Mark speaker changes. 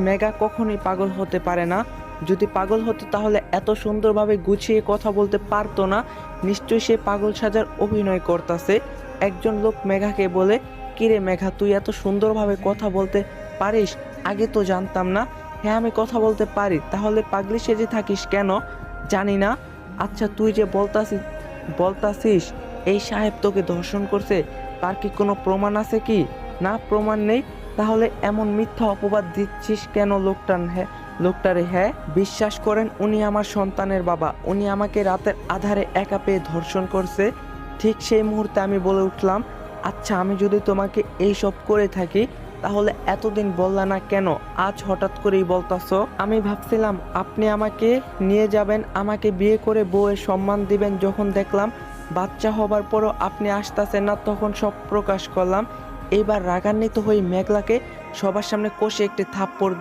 Speaker 1: মেঘা কখনোই পাগল হতে পারে না। যদি পাগল হতো তাহলে এত সুন্দরভাবে গুছিয়ে কথা বলতে পারতো না। নিশ্চয়ই সে পাগল সাজার অভিনয় করতেছে। একজন লোক মেঘাকে বলে, কিরে মেঘা, তুই এত সুন্দরভাবে কথা বলতে পারিস? আগে তো জানতাম না। হ্যাঁ, আমি কথা বলতে পারি। তাহলে পাগলি সেজে থাকিস কেন? জানি না। আচ্ছা, তুই যে বলতাছিস এই সাহেব তোকে ধর্ষণ করছে, তার কি কোনো প্রমাণ আছে কি? না, প্রমাণ নেই। তাহলে এমন মিথ্যা অপবাদ দিচ্ছিস কেন লোকটারে? হ্যাঁ, বিশ্বাস করেন, উনি আমার সন্তানের বাবা। উনি আমাকে রাতের আধারে একা পেয়ে ধর্ষণ করছে। ঠিক সেই মুহূর্তে আমি বলে উঠলাম, আচ্ছা, আমি যদি তোমাকে এইসব করে থাকি তাহলে এতদিন বললা না কেন? আজ হঠাৎ করেই বলতাছো? আমি ভাবছিলাম আপনি আমাকে নিয়ে যাবেন, আমাকে বিয়ে করে বউয়ের সম্মান দিবেন। যখন দেখলাম বাচ্চা হবার পরও আপনি আসতেছেন না, তখন সব প্রকাশ করলাম। এইবার রাগান্বিত হয়ে মেঘলাকে সবার সামনে কষে একটি থাপ্পড়